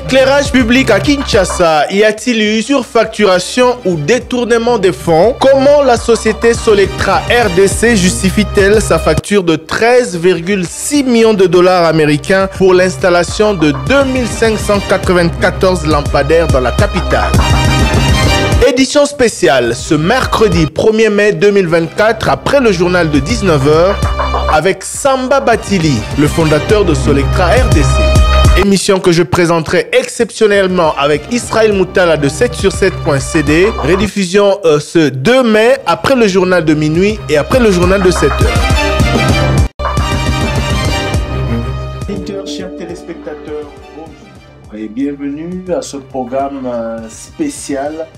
Éclairage public à Kinshasa, y a-t-il eu surfacturation ou détournement des fonds? Comment la société Solectra RDC justifie-t-elle sa facture de 13,6 millions de dollars américains pour l'installation de 2594 lampadaires dans la capitale? Édition spéciale ce mercredi 1er mai 2024 après le journal de 19h avec Samba Batili, le fondateur de Solectra RDC. Émission que je présenterai exceptionnellement avec Israël Moutala de 7sur7.cd. Rediffusion ce 2 mai après le journal de minuit et après le journal de 7h. Chers téléspectateurs, bonjour et bienvenue à ce programme spécial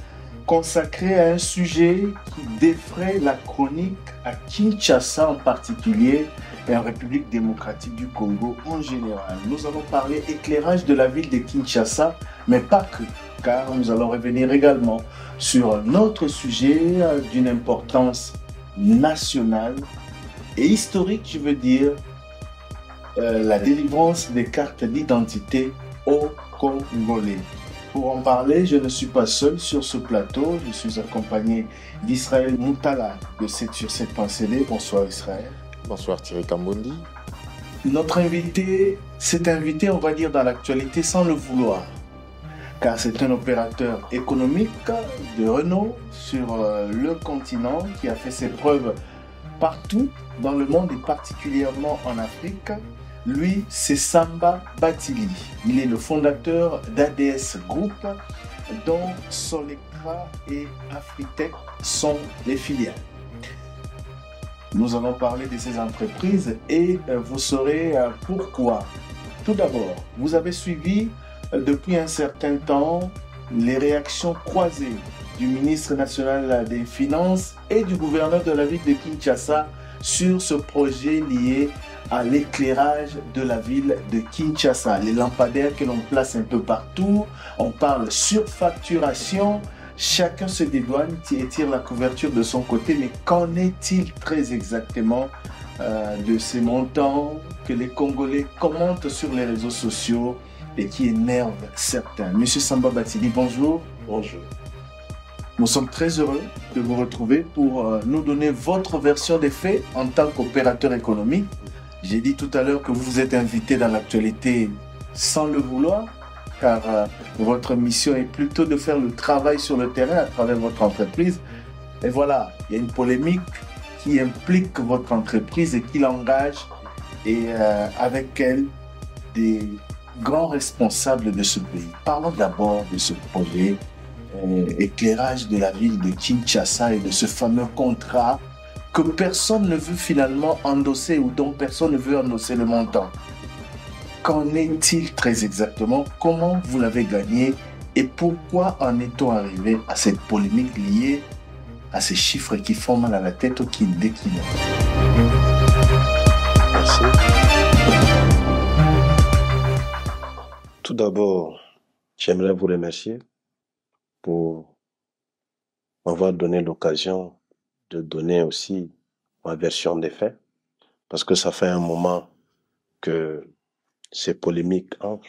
consacré à un sujet qui défraie la chronique à Kinshasa en particulier et en République démocratique du Congo en général. Nous allons parler éclairage de la ville de Kinshasa, mais pas que, car nous allons revenir également sur un autre sujet d'une importance nationale et historique, je veux dire, la délivrance des cartes d'identité aux Congolais. Pour en parler, je ne suis pas seul sur ce plateau, je suis accompagné d'Israël Moutala de 7sur7.cd. Bonsoir Israël. Bonsoir Thierry Kambondi. Notre invité s'est invité, on va dire, dans l'actualité sans le vouloir, car c'est un opérateur économique de renom sur le continent qui a fait ses preuves partout dans le monde et particulièrement en Afrique. Lui, c'est Samba Batili. Il est le fondateur d'ADS Group, dont Solectra et Afritech sont les filiales. Nous allons parler de ces entreprises et vous saurez pourquoi. Tout d'abord, vous avez suivi depuis un certain temps les réactions croisées du ministre national des Finances et du gouverneur de la ville de Kinshasa sur ce projet lié à l'éclairage de la ville de Kinshasa. Les lampadaires que l'on place un peu partout, on parle surfacturation, chacun se dédouane et tire la couverture de son côté, mais qu'en est-il très exactement de ces montants que les Congolais commentent sur les réseaux sociaux et qui énervent certains? Monsieur Samba Batili, bonjour. Bonjour. Nous sommes très heureux de vous retrouver pour nous donner votre version des faits en tant qu'opérateur économique. J'ai dit tout à l'heure que vous vous êtes invité dans l'actualité sans le vouloir, car votre mission est plutôt de faire le travail sur le terrain à travers votre entreprise. Et voilà, il y a une polémique qui implique votre entreprise et qui l'engage, et avec elle, des grands responsables de ce pays. Parlons d'abord de ce projet éclairage de la ville de Kinshasa et de ce fameux contrat que personne ne veut finalement endosser ou dont personne ne veut endosser le montant. Qu'en est-il très exactement? Comment vous l'avez gagné? Et pourquoi en est-on arrivé à cette polémique liée à ces chiffres qui font mal à la tête ou qui déclinent? Merci. Tout d'abord, j'aimerais vous remercier pour m'avoir donné l'occasion de donner aussi ma version des faits, parce que ça fait un moment que ces polémiques entrent.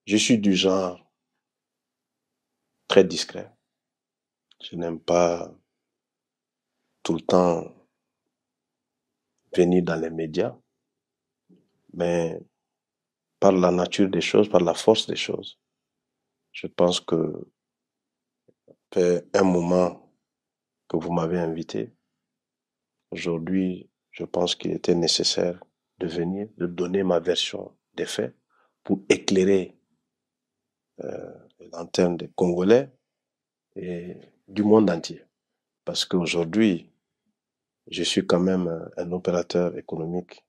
Je suis du genre très discret. Je n'aime pas tout le temps venir dans les médias, mais par la nature des choses, par la force des choses, je pense que fait un moment que vous m'avez invité. Aujourd'hui, je pense qu'il était nécessaire de venir, de donner ma version des faits pour éclairer les lanternes des Congolais et du monde entier. Parce qu'aujourd'hui, je suis quand même un opérateur économique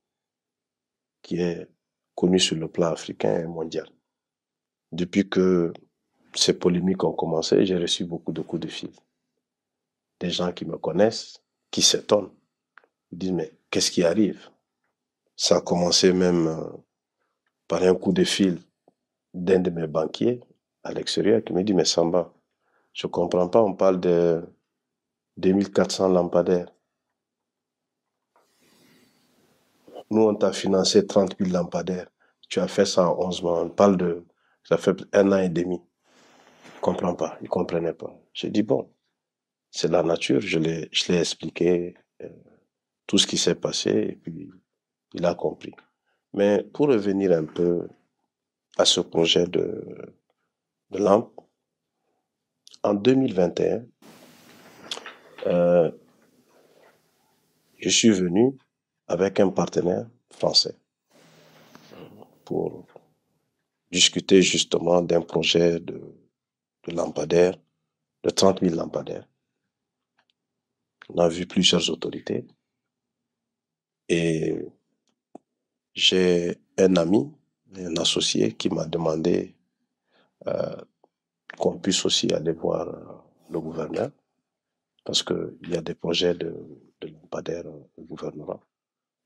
qui est connu sur le plan africain et mondial. Depuis que ces polémiques ont commencé, j'ai reçu beaucoup de coups de fil. Des gens qui me connaissent, qui s'étonnent. Ils disent, mais qu'est-ce qui arrive? Ça a commencé même par un coup de fil d'un de mes banquiers à l'extérieur qui me dit, mais Samba, je ne comprends pas, on parle de 2400 lampadaires. Nous, on t'a financé 30 000 lampadaires. Tu as fait ça en 11 mois. On parle de Ça fait 1 an et demi. Il ne comprend pas, il ne comprenait pas. J'ai dit, bon, c'est la nature, je l'ai expliqué tout ce qui s'est passé et puis il a compris. Mais pour revenir un peu à ce projet de lampe, en 2021, je suis venu avec un partenaire français pour discuter justement d'un projet de lampadaires, de 30 000 lampadaires. On a vu plusieurs autorités et j'ai un ami, un associé qui m'a demandé qu'on puisse aussi aller voir le gouverneur parce qu'il y a des projets de lampadaires au gouvernement.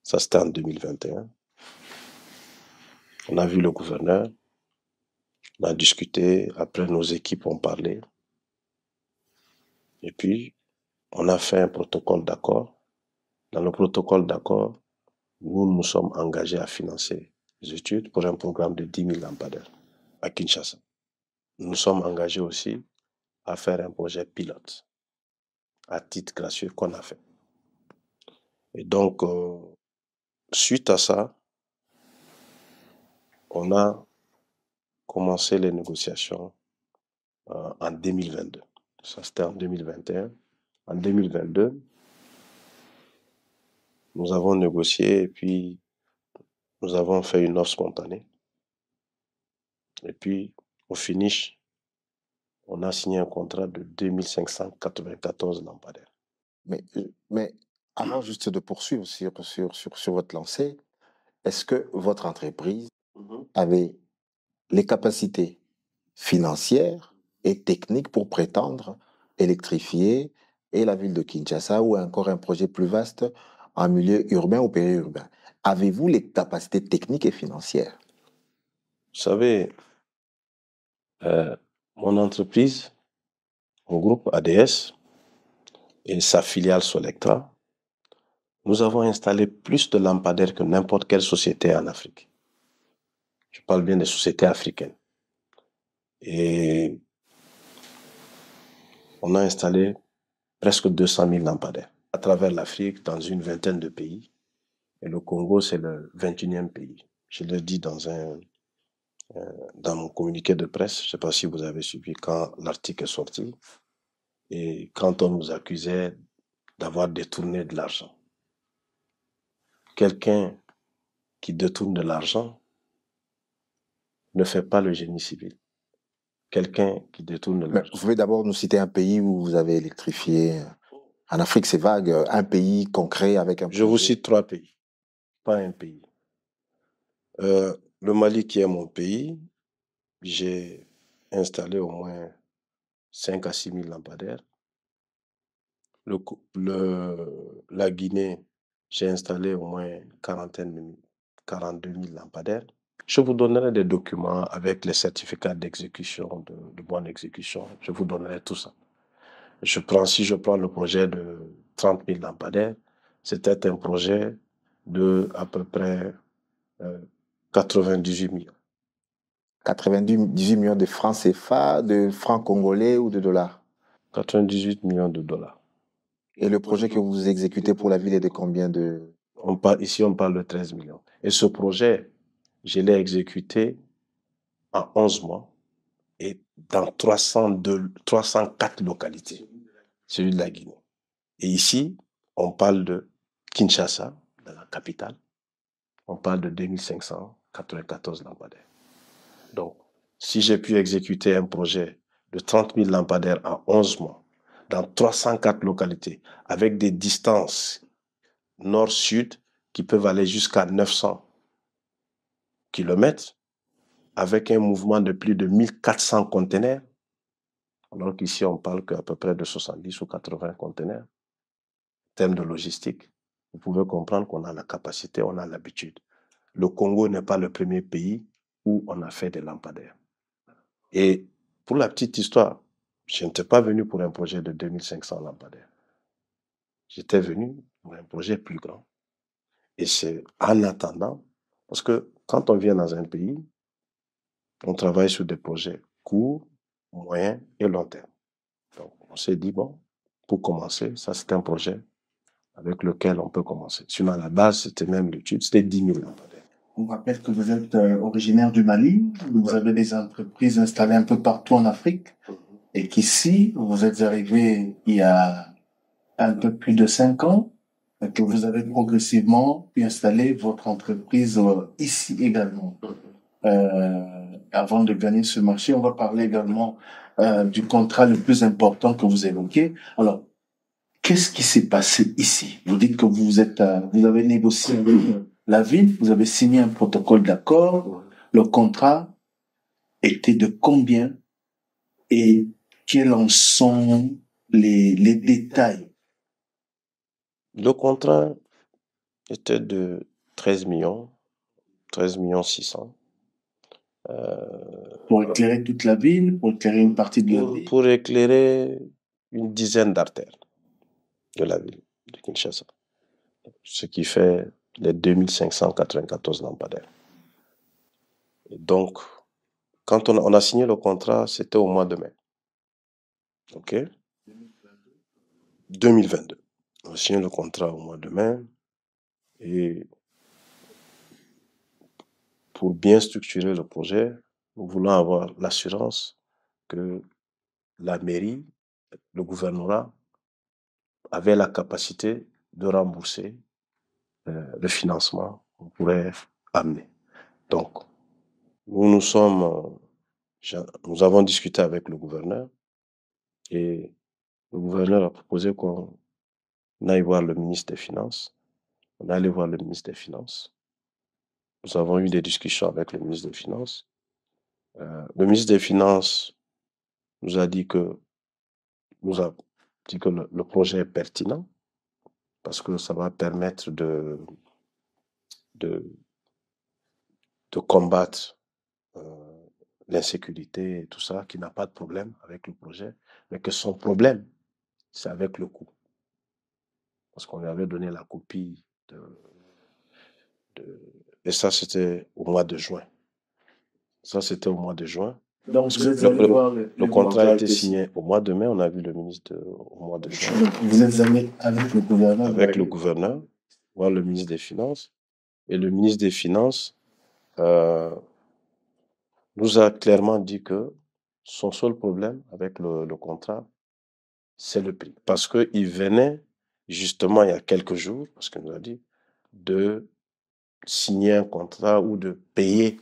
Ça, c'était en 2021. On a vu le gouverneur, on a discuté, après nos équipes ont parlé. Et puis, on a fait un protocole d'accord. Dans le protocole d'accord, nous nous sommes engagés à financer les études pour un programme de 10 000 lampadaires à Kinshasa. Nous nous sommes engagés aussi à faire un projet pilote à titre gracieux qu'on a fait. Et donc, suite à ça, on a commencé les négociations en 2022. Ça, c'était en 2021. En 2022, nous avons négocié et puis nous avons fait une offre spontanée. Et puis, au finish, on a signé un contrat de 2594 lampadaires. Mais avant juste de poursuivre sur votre lancée, est-ce que votre entreprise avait les capacités financières et techniques pour prétendre électrifier et la ville de Kinshasa ou encore un projet plus vaste en milieu urbain ou périurbain? Avez-vous les capacités techniques et financières? Vous savez, mon entreprise, mon groupe ADS et sa filiale Solectra, nous avons installé plus de lampadaires que n'importe quelle société en Afrique. Je parle bien des sociétés africaines. Et on a installé presque 200 000 lampadaires à travers l'Afrique, dans une vingtaine de pays. Et le Congo, c'est le 21e pays. Je le dis dans mon communiqué de presse. Je ne sais pas si vous avez suivi quand l'article est sorti. Et quand on nous accusait d'avoir détourné de l'argent. Quelqu'un qui détourne de l'argent ne fait pas le génie civil. Quelqu'un qui détourne de l'argent. Vous pouvez d'abord nous citer un pays où vous avez électrifié. En Afrique, c'est vague. Un pays concret avec un projet. Je vous cite 3 pays, pas un pays. Le Mali, qui est mon pays, j'ai installé au moins 5 à 6 000 lampadaires. La Guinée, j'ai installé au moins 42 000 lampadaires. Je vous donnerai des documents avec les certificats d'exécution, de bonne exécution. Je vous donnerai tout ça. Si je prends le projet de 30 000 lampadaires, c'était un projet de à peu près 98 millions. 98 millions de francs CFA, de francs congolais ou de dollars? 98 millions de dollars. Et le projet que vous exécutez pour la ville est de combien de... Ici, on parle de 13 millions. Et ce projet, je l'ai exécuté en 11 mois et dans 304 localités, celui de la Guinée. Et ici, on parle de Kinshasa, de la capitale. On parle de 2594 lampadaires. Donc, si j'ai pu exécuter un projet de 30 000 lampadaires en 11 mois, dans 304 localités, avec des distances nord-sud qui peuvent aller jusqu'à 900 km, avec un mouvement de plus de 1400 conteneurs, alors qu'ici on parle qu'à peu près de 70 ou 80 conteneurs, en termes de logistique, vous pouvez comprendre qu'on a la capacité, on a l'habitude. Le Congo n'est pas le premier pays où on a fait des lampadaires. Et pour la petite histoire, je n'étais pas venu pour un projet de 2500 lampadaires. J'étais venu pour un projet plus grand. Et c'est en attendant, parce que quand on vient dans un pays, On travaille sur des projets courts, moyens et long terme. Donc, on s'est dit, bon, pour commencer, ça c'est un projet avec lequel on peut commencer. Sinon, à la base, c'était même l'étude, c'était 10 000 lampadaires. On rappelle que vous êtes originaire du Mali, vous avez des entreprises installées un peu partout en Afrique, et qu'ici, vous êtes arrivé il y a un peu plus de 5 ans, et que vous avez progressivement pu installer votre entreprise ici également. Avant de gagner ce marché, on va parler également du contrat le plus important que vous évoquez. Alors, qu'est-ce qui s'est passé ici? Vous dites que vous avez négocié avec la ville, vous avez signé un protocole d'accord. Le contrat était de combien et quels en sont les détails? Le contrat était de 13 millions 600. Pour éclairer toute la ville, pour éclairer une partie de la ville? Pour éclairer une dizaine d'artères de la ville de Kinshasa. Ce qui fait les 2594 lampadaires. Et donc, quand on a signé le contrat, c'était au mois de mai. OK? 2022. On a signé le contrat au mois de mai. Et pour bien structurer le projet, nous voulons avoir l'assurance que la mairie, le gouvernorat, avait la capacité de rembourser le financement qu'on pourrait amener. Donc, nous avons discuté avec le gouverneur et le gouverneur a proposé qu'on aille voir le ministre des Finances. On est allé voir le ministre des Finances. Nous avons eu des discussions avec le ministre des Finances. Le ministre des Finances nous a dit que le projet est pertinent parce que ça va permettre de combattre l'insécurité et tout ça, qui n'a pas de problème avec le projet, mais que son problème, c'est avec le coût. Parce qu'on lui avait donné la copie et ça, c'était au mois de juin. Donc, vous êtes allé voir le contrat a été signé au mois de mai, on a vu le ministre au mois de juin. Vous êtes allé avec le gouverneur? Avec le gouverneur, voir le ministre des Finances. Et le ministre des Finances nous a clairement dit que son seul problème avec le contrat, c'est le prix. Parce qu'il venait, justement, il y a quelques jours, parce qu'il nous a dit, de signer un contrat ou de payer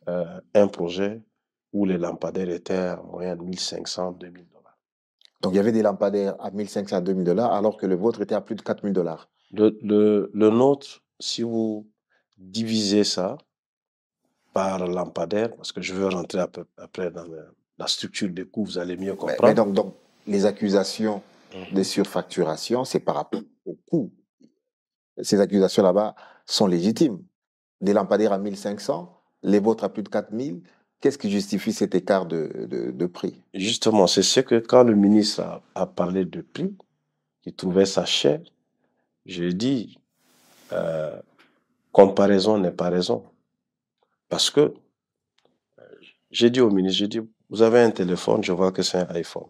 un projet où les lampadaires étaient en moyenne 1500, 2000 $. Donc, il y avait des lampadaires à 1500 à 2000 $, alors que le vôtre était à plus de 4000 $. Le nôtre, si vous divisez ça par lampadaire, parce que je veux rentrer après dans la structure des coûts, vous allez mieux comprendre. Mais donc, les accusations de surfacturation, c'est par rapport au coût. Ces accusations là-bas sont légitimes. Des lampadaires à 1500, les vôtres à plus de 4000, qu'est-ce qui justifie cet écart de prix? Justement, c'est ce que quand le ministre a parlé de prix, il trouvait ça cher, j'ai dit, comparaison n'est pas raison. Parce que j'ai dit au ministre, j'ai dit, vous avez un téléphone, je vois que c'est un iPhone.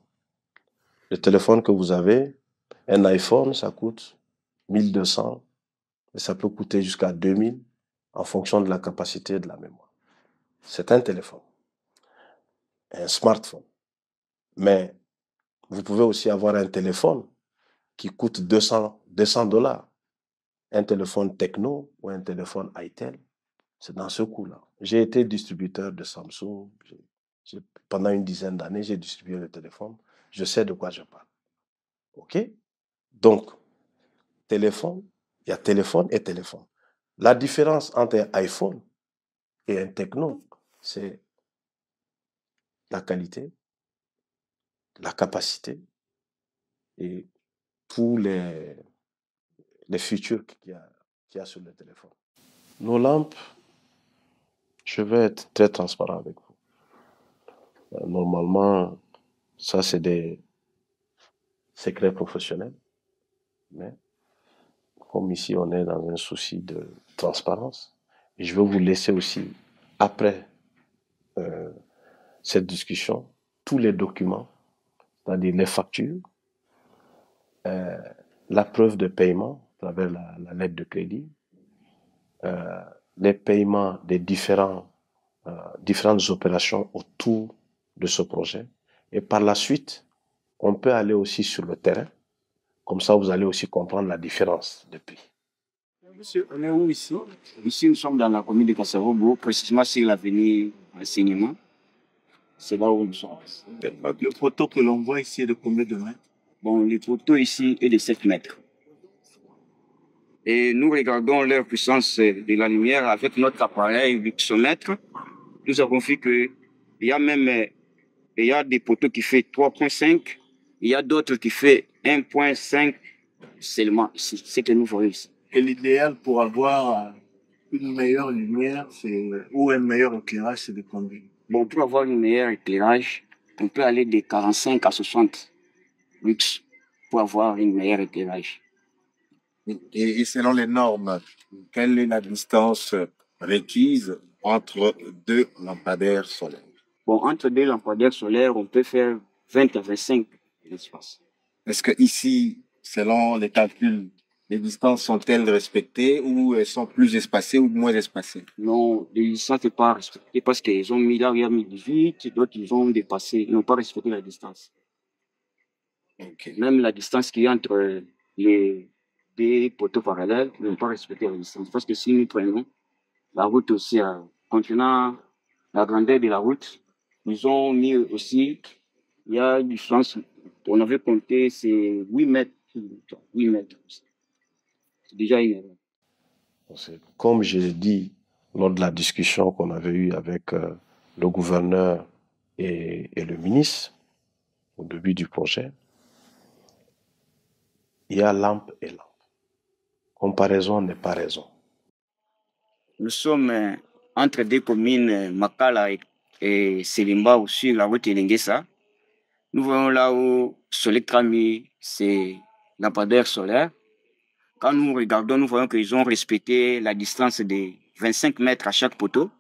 Le téléphone que vous avez, un iPhone, ça coûte 1200, et ça peut coûter jusqu'à 2000 en fonction de la capacité de la mémoire. C'est un téléphone, un smartphone. Mais vous pouvez aussi avoir un téléphone qui coûte 200 $. Un téléphone Techno ou un téléphone Itel, c'est dans ce coût-là. J'ai été distributeur de Samsung. Pendant une dizaine d'années, j'ai distribué le téléphone. Je sais de quoi je parle. OK? Donc, téléphone, il y a téléphone et téléphone. La différence entre un iPhone et un Techno, c'est la qualité, la capacité et tous les features qu'il y a sur le téléphone. Nos lampes, je vais être très transparent avec vous. Normalement, ça c'est des secrets professionnels, mais comme ici on est dans un souci de transparence, je vais vous laisser aussi, après cette discussion, tous les documents, c'est-à-dire les factures, la preuve de paiement à travers la lettre de crédit, les paiements des différentes opérations autour de ce projet. Et par la suite, on peut aller aussi sur le terrain. Comme ça, vous allez aussi comprendre la différence de prix. Monsieur, on est où ici? Ici, nous sommes dans la commune de Kassarobo, précisément sur l'avenue Enseignement. C'est là où nous sommes. Le poteau que l'on voit ici est de combien de mètres? Bon, le poteau ici est de 7 mètres. Et nous regardons leur puissance de la lumière avec notre appareil luxomètre. Nous avons vu que il y a des poteaux qui font 3,5, il y a d'autres qui font 1,5 seulement. C'est ce que nous voyons ici. Et l'idéal pour avoir une meilleure lumière ou un meilleur éclairage, c'est de combien? Bon, pour avoir un meilleur éclairage, on peut aller de 45 à 60 lux pour avoir un meilleur éclairage. Et selon les normes, quelle est la distance requise entre deux lampadaires solaires? Bon, entre deux lampadaires solaires, on peut faire 20 à 25 d'espace. Est-ce que ici, selon les calculs, les distances sont-elles respectées ou elles sont plus espacées ou moins espacées? Non, les distances ne sont pas respectées parce qu'ils ont mis là, il y a mis 18, d'autres ils ont dépassé, ils n'ont pas respecté la distance. Okay. Même la distance qu'il y a entre les deux poteaux parallèles, ils n'ont pas respecté la distance. Parce que si nous prenons la route aussi, contenant la grandeur de la route, ils ont mis aussi, il y a une distance, on avait compté, c'est 8 mètres. 8 mètres. C'est déjà une erreur. Comme je l'ai dit lors de la discussion qu'on avait eue avec le gouverneur et le ministre au début du projet, il y a lampe et lampe. Comparaison n'est pas raison. Nous sommes entre deux communes, Makala et Selimba, sur la route Elengesa. Nous voyons là où Soletrami, c'est lampadaire solaire. Quand nous regardons, nous voyons qu'ils ont respecté la distance de 25 mètres à chaque poteau.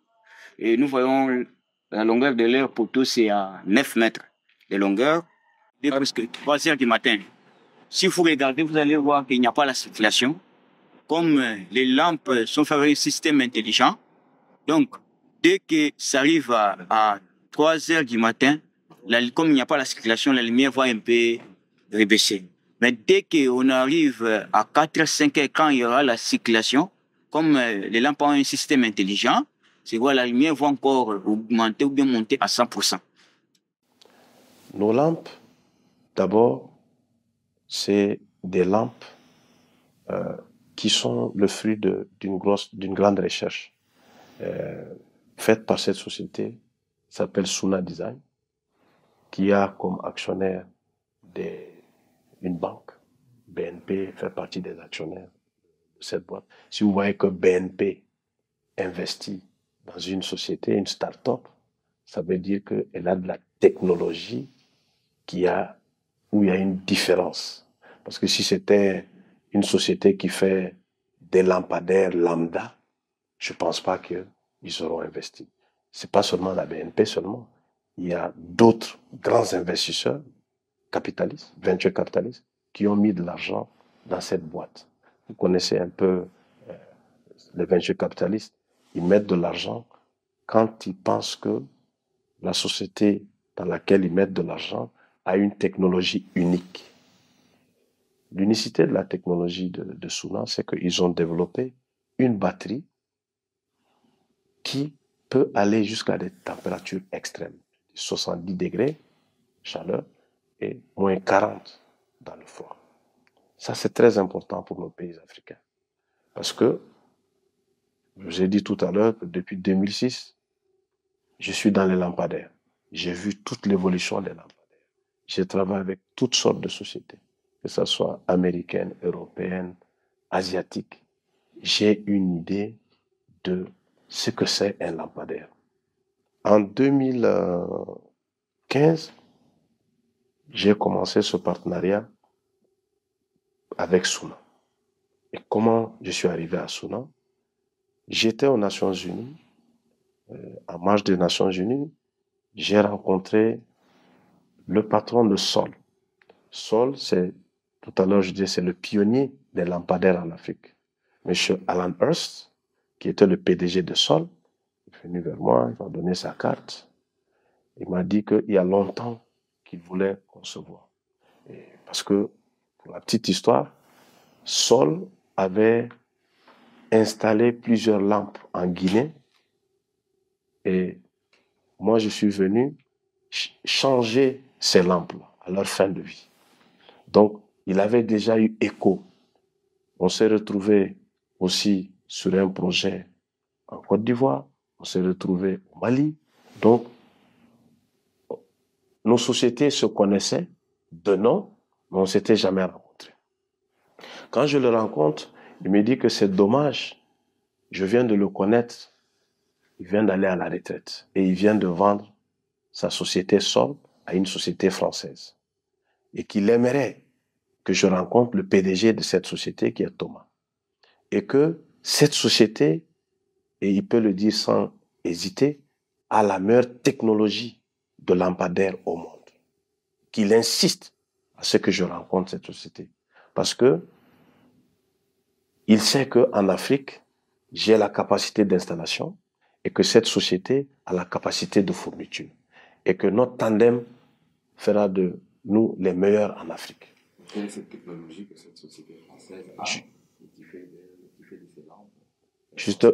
Et nous voyons la longueur de leur poteau, c'est à 9 mètres de longueur. Dès presque 3 heures du matin. Si vous regardez, vous allez voir qu'il n'y a pas la circulation. Comme les lampes sont fabriquées système intelligent, donc dès que ça arrive à 3 heures du matin, comme il n'y a pas la circulation, la lumière va un peu rebaisser. Mais dès qu'on arrive à 4 5 heures, quand il y aura la circulation, comme les lampes ont un système intelligent, c'est quoi, la lumière va encore augmenter ou bien monter à 100%. Nos lampes, d'abord, c'est des lampes qui sont le fruit d'une grande recherche faite par cette société qui s'appelle Suna Design, qui a comme actionnaire une banque. BNP fait partie des actionnaires de cette boîte. Si vous voyez que BNP investit dans une société, une start-up, ça veut dire qu'elle a de la technologie où il y a une différence. Parce que si c'était une société qui fait des lampadaires lambda, je ne pense pas qu'ils auront investi. C'est pas seulement la BNP seulement. Il y a d'autres grands investisseurs capitalistes, venture capitalistes, qui ont mis de l'argent dans cette boîte. Vous connaissez un peu les venture capitalistes. Ils mettent de l'argent quand ils pensent que la société dans laquelle ils mettent de l'argent a une technologie unique. L'unicité de la technologie de Suna, c'est qu'ils ont développé une batterie qui peut aller jusqu'à des températures extrêmes, 70 degrés chaleur et moins 40 dans le froid. Ça, c'est très important pour nos pays africains. Parce que, je vous ai dit tout à l'heure que depuis 2006, je suis dans les lampadaires. J'ai vu toute l'évolution des lampadaires. J'ai travaillé avec toutes sortes de sociétés, que ce soit américaines, européennes, asiatiques. J'ai une idée de ce que c'est un lampadaire. En 2015, j'ai commencé ce partenariat avec Suna. Et comment je suis arrivé à Suna? J'étais aux Nations Unies, en marge des Nations Unies, j'ai rencontré le patron de Sol. Sol, c'est, tout à l'heure je disais, c'est le pionnier des lampadaires en Afrique. Monsieur Alan Hurst, qui était le PDG de Sol, est venu vers moi, il m'a donné sa carte. Il m'a dit qu'il y a longtemps qu'il voulait qu'on se voit. Parce que, pour la petite histoire, Sol avait installé plusieurs lampes en Guinée et moi je suis venu changer ces lampes-là à leur fin de vie. Donc, il avait déjà eu écho. On s'est retrouvé aussi sur un projet en Côte d'Ivoire, on s'est retrouvé au Mali. Donc, nos sociétés se connaissaient de nom, mais on ne s'était jamais rencontrés. Quand je le rencontre, il me dit que c'est dommage, je viens de le connaître, il vient d'aller à la retraite et il vient de vendre sa société Sol à une société française et qu'il aimerait que je rencontre le PDG de cette société qui est Thomas et que cette société, et il peut le dire sans hésiter, a la meilleure technologie de lampadaire au monde. Qu'il insiste à ce que je rencontre cette société parce que il sait qu'en Afrique, j'ai la capacité d'installation et que cette société a la capacité de fourniture et que notre tandem fera de nous les meilleurs en Afrique. Quelle est cette technologie que cette société française a qui fait de ces lampes?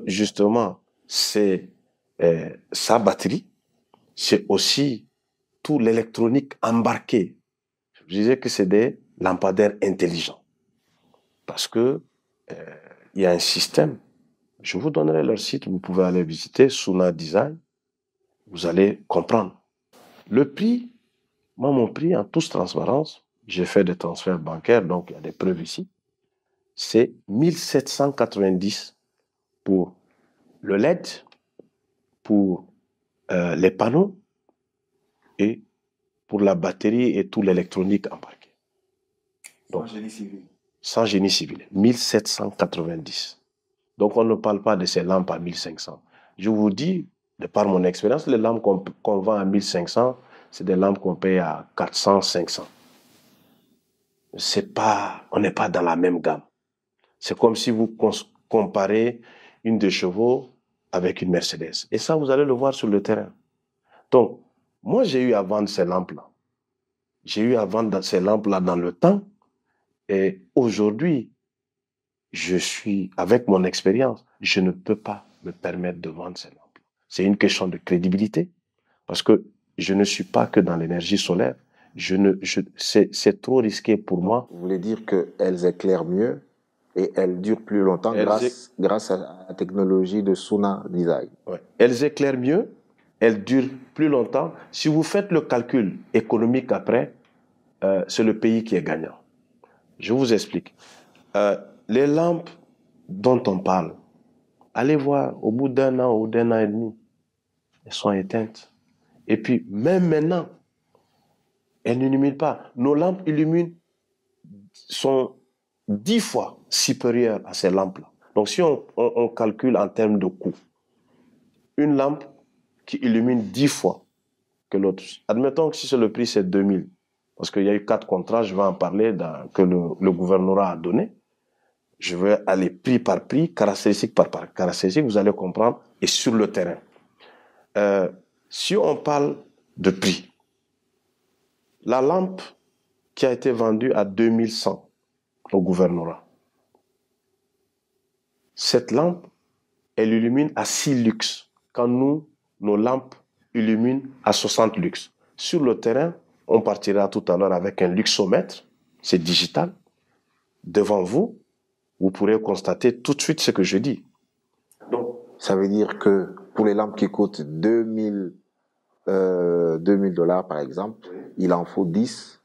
Justement, c'est sa batterie, c'est aussi tout l'électronique embarqué. Je disais que c'est des lampadaires intelligents parce que il y a un système. Je vous donnerai leur site, vous pouvez aller visiter, Suna Design, vous allez comprendre. Le prix, moi mon prix en toute transparence, j'ai fait des transferts bancaires, donc il y a des preuves ici, c'est 1790 pour le LED, pour les panneaux et pour la batterie et tout l'électronique embarqué. Donc, sans génie civil. Sans génie civil, 1790. Donc on ne parle pas de ces lampes à 1500. Je vous dis, de par mon expérience, les lampes qu'on vend à 1500, c'est des lampes qu'on paye à 400, 500. On n'est pas dans la même gamme. C'est comme si vous comparez une de chevaux avec une Mercedes. Et ça, vous allez le voir sur le terrain. Donc, moi, j'ai eu à vendre ces lampes-là. J'ai eu à vendre ces lampes-là dans le temps. Et aujourd'hui, avec mon expérience, je ne peux pas me permettre de vendre ces lampes. C'est une question de crédibilité, parce que je ne suis pas que dans l'énergie solaire. C'est trop risqué pour moi. Vous voulez dire qu'elles éclairent mieux et elles durent plus longtemps grâce à la technologie de Suna Design. Ouais. Elles éclairent mieux, elles durent plus longtemps. Si vous faites le calcul économique après, c'est le pays qui est gagnant. Je vous explique. Les lampes dont on parle, allez voir, au bout d'un an ou d'un an et demi, elles sont éteintes. Et puis, même maintenant, elles n'illuminent pas. Nos lampes sont 10 fois supérieures à ces lampes-là. Donc, si on calcule en termes de coût, une lampe qui illumine 10 fois que l'autre, admettons que si le prix c'est 2000, parce qu'il y a eu 4 contrats, je vais en parler, que le gouvernorat a donné. Je vais aller prix par prix, caractéristique par caractéristique, vous allez comprendre, et sur le terrain. Si on parle de prix, la lampe qui a été vendue à 2100 au gouvernorat, cette lampe, elle illumine à 6 lux, quand nos lampes illuminent à 60 lux. Sur le terrain, on partira tout à l'heure avec un luxomètre, c'est digital. Devant vous, vous pourrez constater tout de suite ce que je dis. Donc, ça veut dire que pour les lampes qui coûtent 2000 $, par exemple, il en faut 10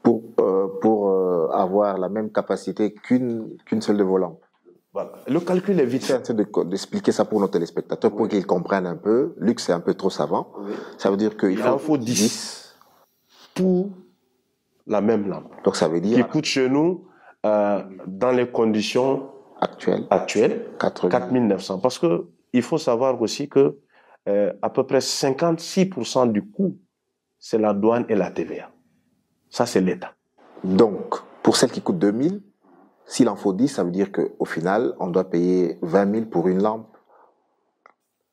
pour avoir la même capacité qu'une seule de vos lampes. Voilà. Le calcul est vite fait. D'expliquer ça pour nos téléspectateurs, pour qu'ils comprennent un peu. Luc, c'est un peu trop savant. Oui. Ça veut dire qu'il en faut 10 pour la même lampe. Donc ça veut dire... Qui coûte chez nous, dans les conditions actuelles 4 900. Parce qu'il faut savoir aussi que à peu près 56% du coût, c'est la douane et la TVA. Ça, c'est l'État. Donc, pour celle qui coûte 2000, s'il en faut 10, ça veut dire qu'au final, on doit payer 20 000 pour une lampe.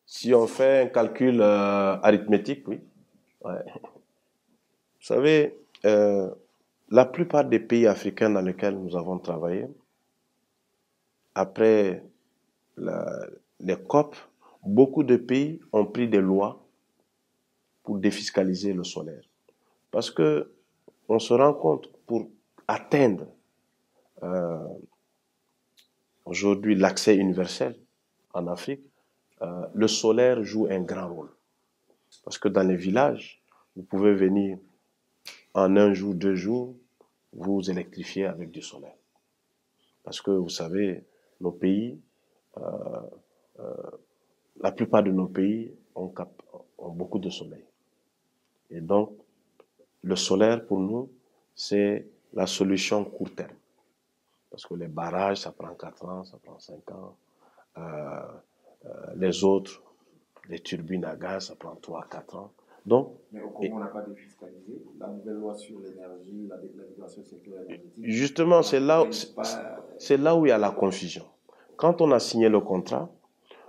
Si on fait un calcul arithmétique, oui. Ouais. Vous savez, la plupart des pays africains dans lesquels nous avons travaillé, après les COP, beaucoup de pays ont pris des lois pour défiscaliser le solaire. Parce que on se rend compte, pour atteindre aujourd'hui l'accès universel en Afrique, le solaire joue un grand rôle. Parce que dans les villages, vous pouvez venir en 1 jour, 2 jours, vous électrifier avec du solaire. Parce que vous savez, nos pays, la plupart de nos pays ont beaucoup de soleil. Et donc, le solaire, pour nous, c'est la solution court terme. Parce que les barrages, ça prend 4 ans, ça prend 5 ans. Les autres, les turbines à gaz, ça prend 3-4 ans. Donc, mais au Congo, on n'a pas défiscalisé. La nouvelle loi sur l'énergie, la déclaration du secteur énergétique. Justement, c'est là où il y a la confusion. Quand on a signé le contrat,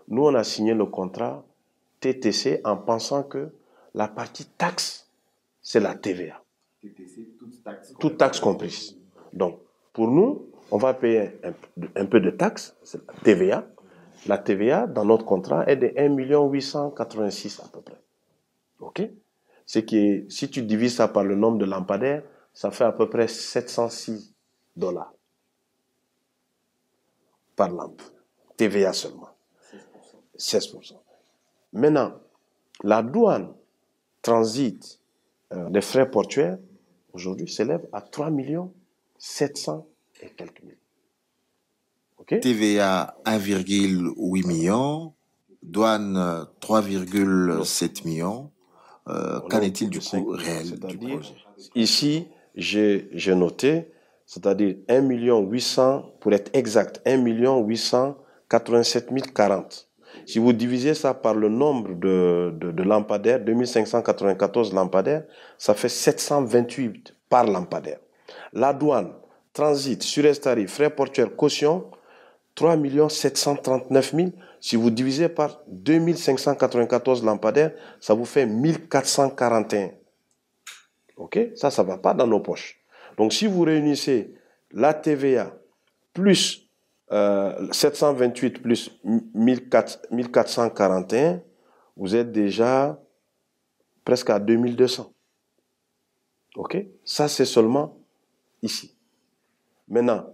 nous, on a signé le contrat TTC en pensant que la partie taxe, c'est la TVA. TTC, toute taxe comprise. Donc, pour nous, on va payer un peu de taxes, c'est la TVA. La TVA, dans notre contrat, est de 1 886 à peu près. OK? C'est que si tu divises ça par le nombre de lampadaires, ça fait à peu près $706 par lampe. TVA seulement. 16%. Maintenant, la douane, transit, des frais portuaires, aujourd'hui, s'élève à 3 700 et quelques mille. Okay? TVA 1,8 million, douane 3,7 millions. Qu'en est-il du coût réel du projet? Ici, j'ai noté, c'est-à-dire 1 800 000, pour être exact, 1 887 040. Si vous divisez ça par le nombre de lampadaires, 2594 lampadaires, ça fait 728 par lampadaire. La douane, transit, surestarie, frais portuaires, caution, 3 739 000. Si vous divisez par 2594 lampadaires, ça vous fait 1441. OK? Ça ne va pas dans nos poches. Donc, si vous réunissez la TVA plus 728 plus 1441, vous êtes déjà presque à 2200. OK? Ça, c'est seulement ici. Maintenant,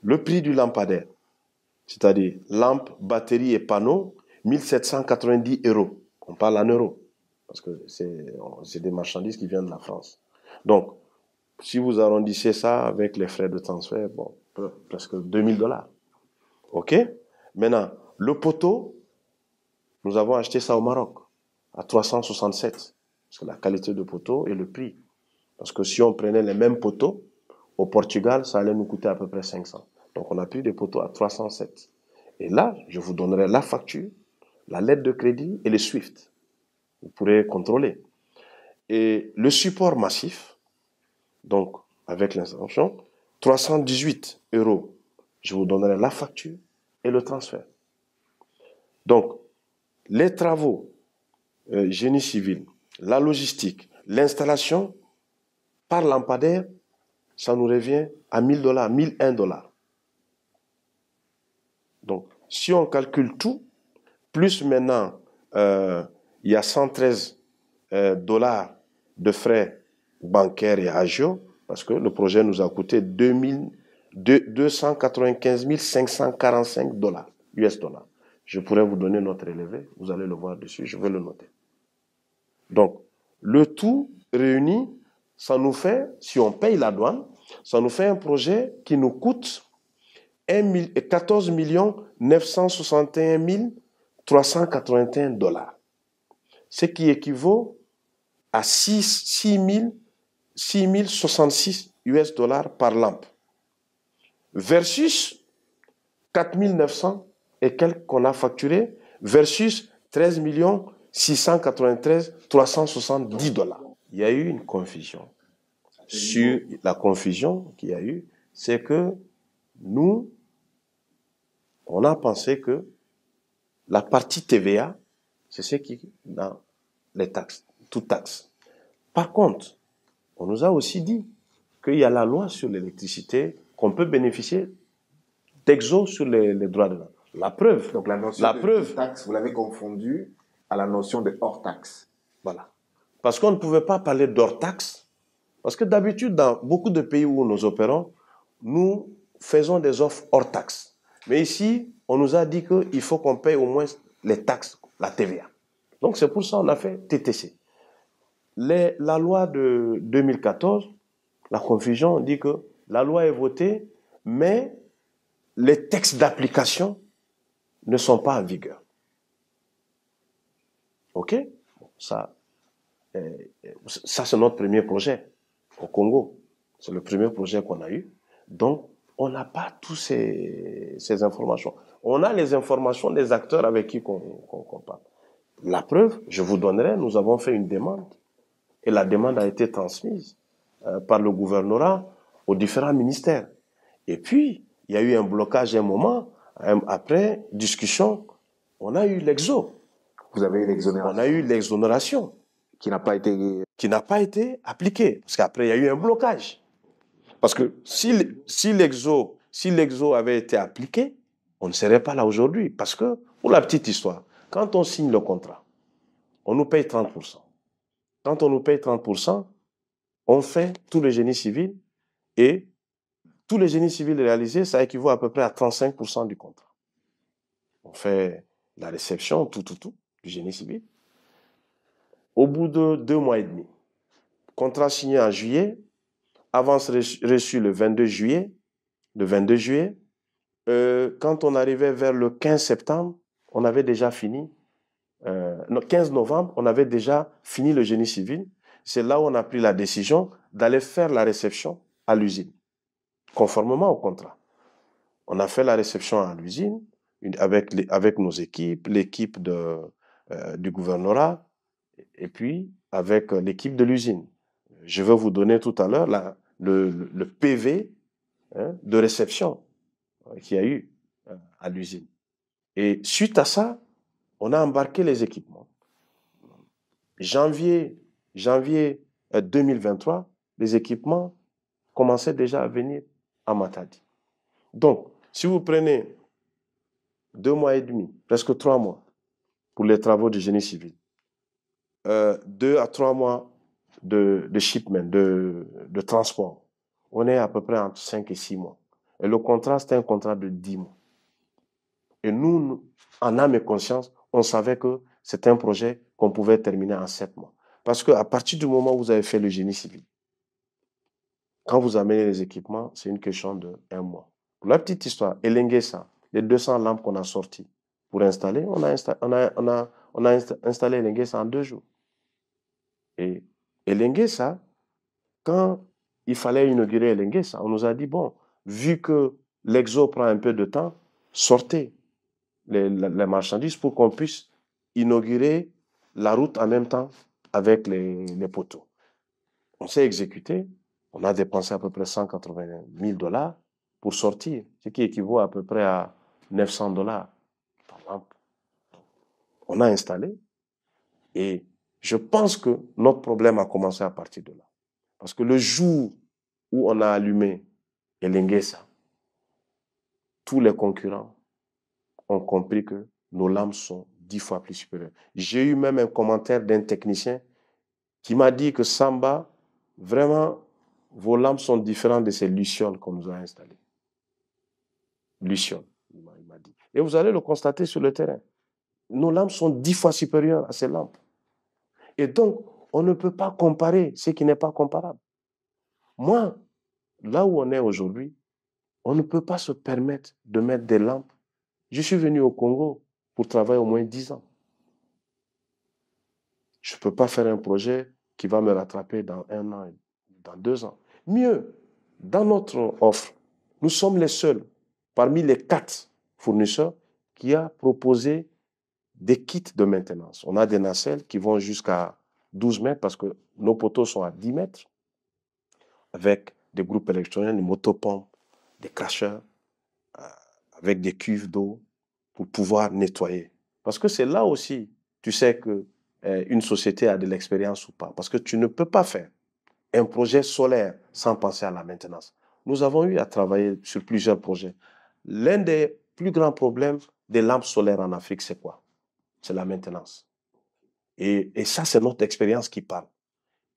le prix du lampadaire, c'est-à-dire lampe, batterie et panneau, 1790 €. On parle en euros, parce que c'est des marchandises qui viennent de la France. Donc, si vous arrondissez ça avec les frais de transfert, bon, presque $2000. OK? Maintenant, le poteau, nous avons acheté ça au Maroc, à 367. Parce que la qualité de poteau et le prix. Parce que si on prenait les mêmes poteaux, au Portugal, ça allait nous coûter à peu près 500. Donc, on a pris des poteaux à 307. Et là, je vous donnerai la facture, la lettre de crédit et le SWIFT. Vous pourrez contrôler. Et le support massif, donc, avec l'installation, 318 €. Je vous donnerai la facture et le transfert. Donc, les travaux, génie civil, la logistique, l'installation, par lampadaire, ça nous revient à $1000, $1001. Donc, si on calcule tout, plus maintenant, il y a 113 $ de frais bancaires et agio, parce que le projet nous a coûté 295 545 US dollars. Je pourrais vous donner notre relevé, vous allez le voir dessus, je vais le noter. Donc, le tout réuni, ça nous fait, si on paye la douane, ça nous fait un projet qui nous coûte 14 961 381 $. Ce qui équivaut à 6066 US dollars par lampe. Versus 4 900 et quelques qu'on a facturé, versus 13 693, 370 dollars. Il y a eu une confusion. Sur la confusion qu'il y a eu, c'est que nous, on a pensé que la partie TVA, c'est ce qui est dans les taxes, toutes taxes. Par contre, on nous a aussi dit qu'il y a la loi sur l'électricité, qu'on peut bénéficier d'exo sur les droits de l'homme. La preuve. Donc la notion de taxe, vous l'avez confondue à la notion de hors taxe. Voilà. Parce qu'on ne pouvait pas parler d'hors taxe. Parce que d'habitude, dans beaucoup de pays où nous opérons, nous faisons des offres hors taxe. Mais ici, on nous a dit qu'il faut qu'on paye au moins les taxes, la TVA. Donc c'est pour ça qu'on a fait TTC. La loi de 2014, la confusion dit que la loi est votée, mais les textes d'application ne sont pas en vigueur. OK? Ça c'est notre premier projet au Congo. C'est le premier projet qu'on a eu. Donc, on n'a pas toutes ces informations. On a les informations des acteurs avec qui on parle. La preuve, je vous donnerai, nous avons fait une demande et la demande a été transmise par le gouvernorat aux différents ministères. Et puis, il y a eu un blocage à un moment. Après discussion, on a eu l'exo. Vous avez eu l'exonération. On a eu l'exonération. Qui n'a pas été appliquée. Parce qu'après, il y a eu un blocage. Parce que si l'exo avait été appliqué, on ne serait pas là aujourd'hui. Parce que, pour la petite histoire, quand on signe le contrat, on nous paye 30%. Quand on nous paye 30%, on fait tout le génie civil et tout le génie civil réalisé, ça équivaut à peu près à 35% du contrat. On fait la réception, tout, du génie civil. Au bout de 2 mois et demi, contrat signé en juillet, avance reçue le 22 juillet. Quand on arrivait vers le 15 septembre, on avait déjà fini. 15 novembre, on avait déjà fini le génie civil. C'est là où on a pris la décision d'aller faire la réception à l'usine, conformément au contrat. On a fait la réception à l'usine avec nos équipes, l'équipe du gouvernorat, et puis avec l'équipe de l'usine. Je vais vous donner tout à l'heure le PV de réception qu'il y a eu à l'usine. Et suite à ça, on a embarqué les équipements. Janvier 2023, les équipements commençaient déjà à venir à Matadi. Donc, si vous prenez 2 mois et demi, presque 3 mois, pour les travaux de génie civil, 2 à 3 mois de shipment, de transport, on est à peu près entre 5 et 6 mois. Et le contrat, c'était un contrat de 10 mois. Et nous, en âme et conscience, on savait que c'était un projet qu'on pouvait terminer en 7 mois. Parce qu'à partir du moment où vous avez fait le génie civil, quand vous amenez les équipements, c'est une question de 1 mois. Pour la petite histoire, Elenguesa, les 200 lampes qu'on a sorties pour installer, on a installé Elenguesa en 2 jours. Et Elenguesa, quand il fallait inaugurer Elenguesa, on nous a dit, bon, vu que l'exo prend un peu de temps, sortez les marchandises pour qu'on puisse inaugurer la route en même temps avec les poteaux. On s'est exécuté, on a dépensé à peu près 180 000 $ pour sortir, ce qui équivaut à peu près à 900 $ par lampe. On a installé et je pense que notre problème a commencé à partir de là. Parce que le jour où on a allumé Elenguesa, tous les concurrents ont compris que nos lampes sont 10 fois plus supérieures. J'ai eu même un commentaire d'un technicien qui m'a dit que Samba, vraiment, vos lampes sont différentes de ces lucioles qu'on nous a installées. Lucioles, il m'a dit. Et vous allez le constater sur le terrain. Nos lampes sont 10 fois supérieures à ces lampes. Et donc, on ne peut pas comparer ce qui n'est pas comparable. Moi, là où on est aujourd'hui, on ne peut pas se permettre de mettre des lampes. Je suis venu au Congo pour travailler au moins 10 ans. Je ne peux pas faire un projet qui va me rattraper dans 1 an, dans 2 ans. Mieux, dans notre offre, nous sommes les seuls, parmi les 4 fournisseurs, qui a proposé des kits de maintenance. On a des nacelles qui vont jusqu'à 12 mètres parce que nos poteaux sont à 10 mètres avec des groupes électrogènes, des motopompes, des cracheurs, avec des cuves d'eau pour pouvoir nettoyer. Parce que c'est là aussi, tu sais que une société a de l'expérience ou pas. Parce que tu ne peux pas faire un projet solaire sans penser à la maintenance. Nous avons eu à travailler sur plusieurs projets. L'un des plus grands problèmes des lampes solaires en Afrique, c'est quoi? C'est la maintenance. Et ça, c'est notre expérience qui parle.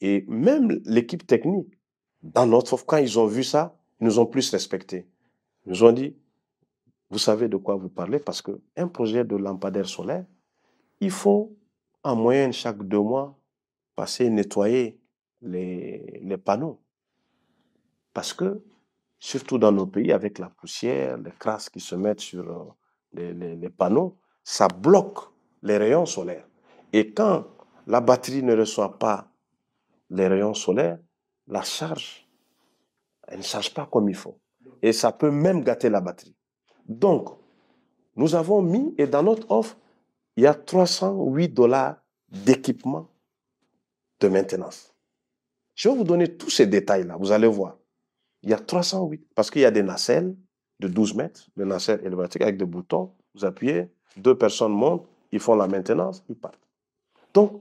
Et même l'équipe technique, dans notre offre, quand ils ont vu ça, ils nous ont plus respectés. Ils nous ont dit, vous savez de quoi vous parlez, parce qu'un projet de lampadaire solaire, il faut en moyenne chaque 2 mois passer nettoyer les panneaux. Parce que, surtout dans nos pays, avec la poussière, les crasses qui se mettent sur les panneaux, ça bloque les rayons solaires. Et quand la batterie ne reçoit pas les rayons solaires, la charge, elle ne charge pas comme il faut. Et ça peut même gâter la batterie. Donc, nous avons mis, et dans notre offre, il y a $308 d'équipement de maintenance. Je vais vous donner tous ces détails-là, vous allez voir. Il y a 308, parce qu'il y a des nacelles de 12 mètres, des nacelles élévatiques avec des boutons. Vous appuyez, 2 personnes montent, ils font la maintenance, ils partent. Donc,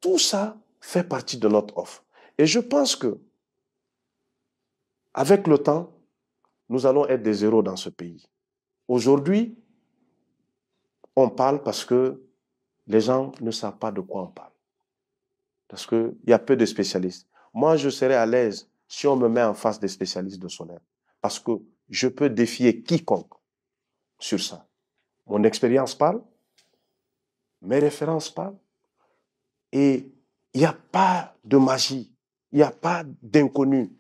tout ça fait partie de notre offre. Et je pense que, avec le temps, nous allons être des héros dans ce pays. Aujourd'hui, on parle parce que les gens ne savent pas de quoi on parle. Parce qu'il y a peu de spécialistes. Moi, je serais à l'aise si on me met en face des spécialistes de solaire. Parce que je peux défier quiconque sur ça. Mon expérience parle, mes références parlent, et il n'y a pas de magie, il n'y a pas d'inconnu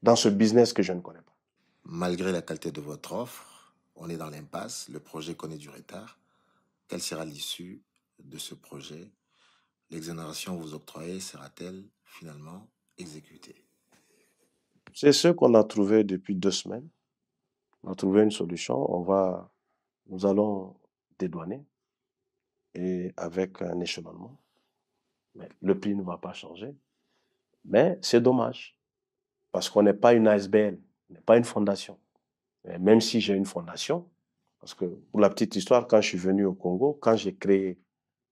dans ce business que je ne connais pas. Malgré la qualité de votre offre, on est dans l'impasse, le projet connaît du retard. Quelle sera l'issue de ce projet? L'exonération vous octroyée sera-t-elle finalement exécutée? C'est ce qu'on a trouvé depuis 2 semaines. On a trouvé une solution. Nous allons dédouaner et avec un échelonnement. Mais le prix ne va pas changer. Mais c'est dommage parce qu'on n'est pas une ASBL, on n'est pas une fondation. Et même si j'ai une fondation, parce que pour la petite histoire, quand je suis venu au Congo, quand j'ai créé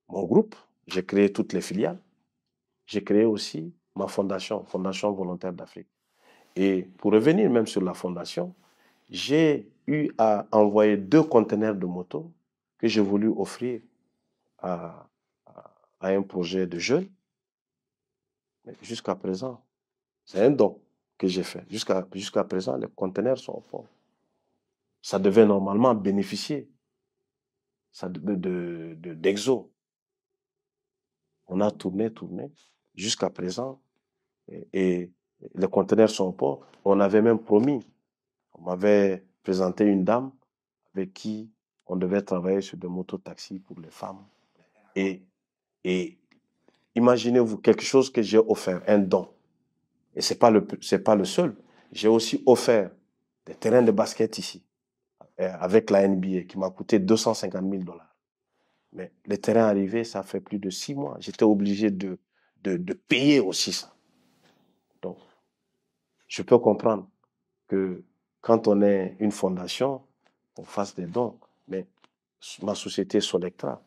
mon groupe, j'ai créé toutes les filiales, j'ai créé aussi ma fondation, Fondation Volontaire d'Afrique. Et pour revenir même sur la fondation, j'ai eu à envoyer 2 conteneurs de motos que j'ai voulu offrir à un projet de jeunes. Mais jusqu'à présent, c'est un don que j'ai fait. Jusqu'à présent, les conteneurs sont au port. Ça devait normalement bénéficier d'Exo. On a tourné, jusqu'à présent, et les conteneurs sont au port. On avait même promis, on m'avait présenté une dame avec qui on devait travailler sur des mototaxis pour les femmes. Et imaginez-vous quelque chose que j'ai offert, un don. Et c'est pas le seul. J'ai aussi offert des terrains de basket ici, avec la NBA, qui m'a coûté $250 000. Mais les terrains arrivés, ça fait plus de 6 mois. J'étais obligé de payer aussi ça. Donc, je peux comprendre que quand on est une fondation, on fasse des dons. Mais ma société Solectra,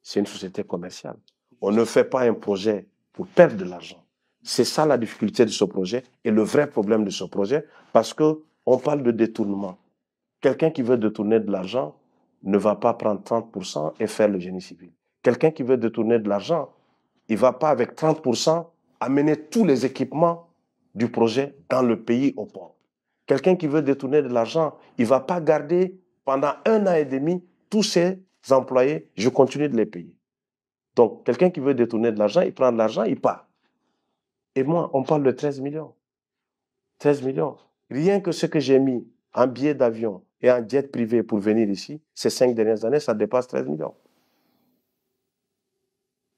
c'est une société commerciale. On ne fait pas un projet pour perdre de l'argent. C'est ça la difficulté de ce projet et le vrai problème de ce projet, parce qu'on parle de détournement. Quelqu'un qui veut détourner de l'argent ne va pas prendre 30% et faire le génie civil. Quelqu'un qui veut détourner de l'argent, il ne va pas avec 30% amener tous les équipements du projet dans le pays au port. Quelqu'un qui veut détourner de l'argent, il ne va pas garder pendant 1 an et demi tous ses employés, je continue de les payer. Donc, quelqu'un qui veut détourner de l'argent, il prend de l'argent, il part. Et moi, on parle de 13 millions. 13 millions. Rien que ce que j'ai mis en billet d'avion et en jet privé pour venir ici, ces 5 dernières années, ça dépasse 13 millions.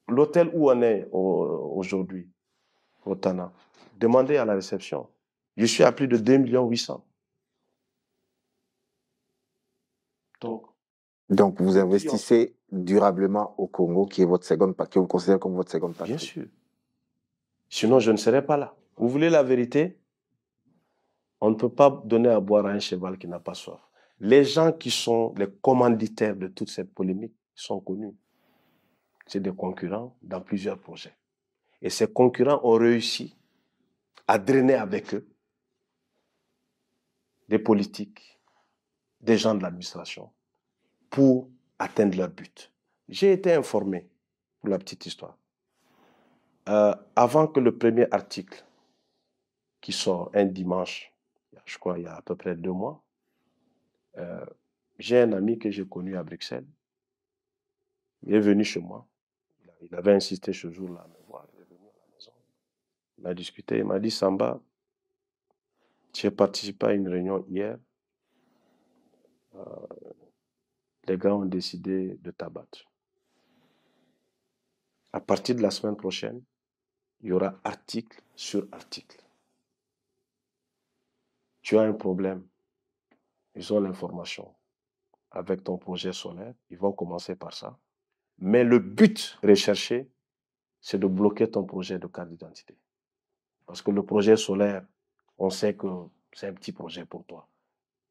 L'hôtel où on est aujourd'hui, au Tana, demandez à la réception. Je suis à plus de 2,8 millions. Donc, vous investissez durablement au Congo, qui est votre seconde, que vous considérez comme votre seconde patrie? Bien sûr. Sinon, je ne serais pas là. Vous voulez la vérité? On ne peut pas donner à boire à un cheval qui n'a pas soif. Les gens qui sont les commanditaires de toute cette polémique sont connus. C'est des concurrents dans plusieurs projets. Et ces concurrents ont réussi à drainer avec eux des politiques, des gens de l'administration, pour atteindre leur but. J'ai été informé, pour la petite histoire, avant que le premier article qui sort un dimanche, je crois il y a à peu près 2 mois, j'ai un ami que j'ai connu à Bruxelles. Il est venu chez moi. Il avait insisté ce jour-là à me voir. Il est venu à la maison. Il m'a discuté. Il m'a dit, Samba, j'ai participé à une réunion hier. Les gars ont décidé de t'abattre. À partir de la semaine prochaine, il y aura article sur article. Tu as un problème. Ils ont l'information. Avec ton projet solaire, ils vont commencer par ça. Mais le but recherché, c'est de bloquer ton projet de carte d'identité. Parce que le projet solaire, on sait que c'est un petit projet pour toi.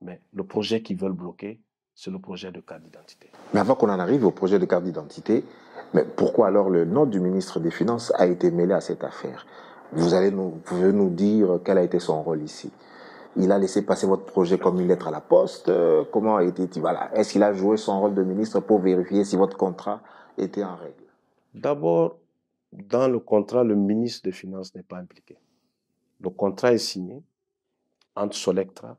Mais le projet qu'ils veulent bloquer, c'est le projet de carte d'identité. Mais avant qu'on en arrive au projet de carte d'identité, mais pourquoi alors le nom du ministre des Finances a été mêlé à cette affaire? Vous pouvez nous dire quel a été son rôle ici? Il a laissé passer votre projet comme une lettre à la poste? Comment a été, voilà, est-ce qu'il a joué son rôle de ministre pour vérifier si votre contrat était en règle? D'abord, dans le contrat, le ministre des Finances n'est pas impliqué. Le contrat est signé entre Solectra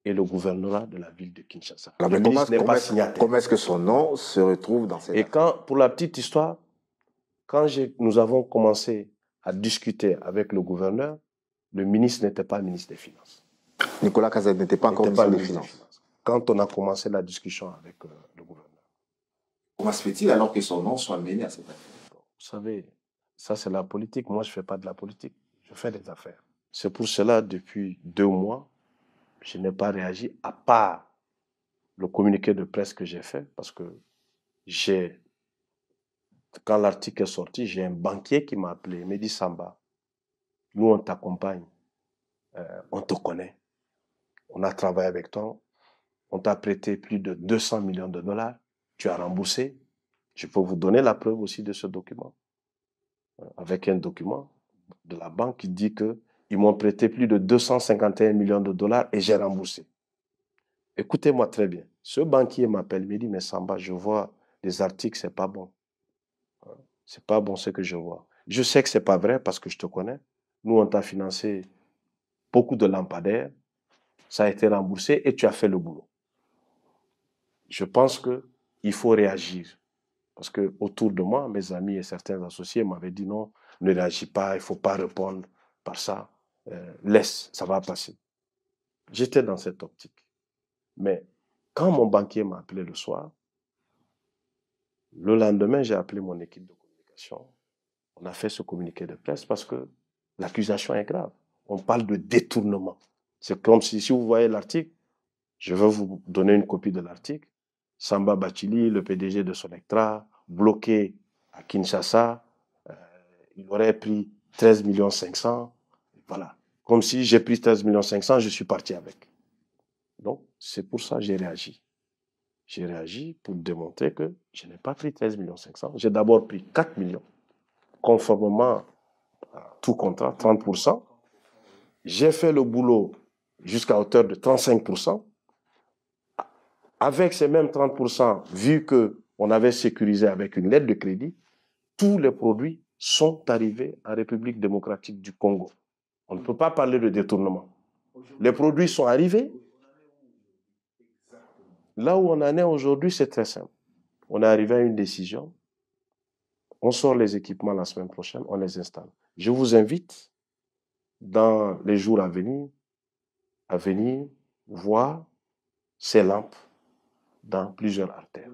et le gouvernorat de la ville de Kinshasa. Alors, le ministre n'est pas signataire. Comment est-ce que son nom se retrouve dans cette affaire? Pour la petite histoire, quand nous avons commencé à discuter avec le gouverneur, le ministre n'était pas ministre des Finances. Nicolas Cazette n'était pas encore ministre des Finances. Quand on a commencé la discussion avec le gouverneur. Comment se fait-il alors que son nom soit mêlé à cette affaire? Vous savez, ça c'est la politique. Moi, je ne fais pas de la politique. Je fais des affaires. C'est pour cela, depuis 2 mois, je n'ai pas réagi, à part le communiqué de presse que j'ai fait, parce que quand l'article est sorti, j'ai un banquier qui m'a appelé, il m'a dit, Samba, nous on t'accompagne, on te connaît, on a travaillé avec toi, on t'a prêté plus de 200 millions de dollars, tu as remboursé, je peux vous donner la preuve aussi de ce document, avec un document de la banque qui dit qu'ils m'ont prêté plus de 251 millions de dollars et j'ai remboursé. Écoutez-moi très bien. Ce banquier m'appelle, il me dit, mais Samba, je vois des articles, c'est pas bon. C'est pas bon ce que je vois. Je sais que c'est pas vrai parce que je te connais. Nous, on t'a financé beaucoup de lampadaires. Ça a été remboursé et tu as fait le boulot. Je pense qu'il faut réagir. Parce que autour de moi, mes amis et certains associés m'avaient dit non, ne réagis pas, il ne faut pas répondre par ça. Laisse, ça va passer. J'étais dans cette optique. Mais quand mon banquier m'a appelé le soir, le lendemain, j'ai appelé mon équipe de communication. On a fait ce communiqué de presse parce que l'accusation est grave. On parle de détournement. C'est comme si vous voyez l'article, je vais vous donner une copie de l'article. Samba Bachili, le PDG de Solectra, bloqué à Kinshasa, il aurait pris 13,5 millions. Voilà. Comme si j'ai pris 13,5 millions, je suis parti avec. Donc, c'est pour ça que j'ai réagi. J'ai réagi pour démontrer que je n'ai pas pris 13,5 millions. J'ai d'abord pris 4 millions, conformément à tout contrat, 30%. J'ai fait le boulot jusqu'à hauteur de 35%. Avec ces mêmes 30%, vu qu'on avait sécurisé avec une lettre de crédit, tous les produits sont arrivés en République démocratique du Congo. On ne peut pas parler de détournement. Les produits sont arrivés. Là où on en est aujourd'hui, c'est très simple. On est arrivé à une décision. On sort les équipements la semaine prochaine, on les installe. Je vous invite, dans les jours à venir voir ces lampes dans plusieurs artères.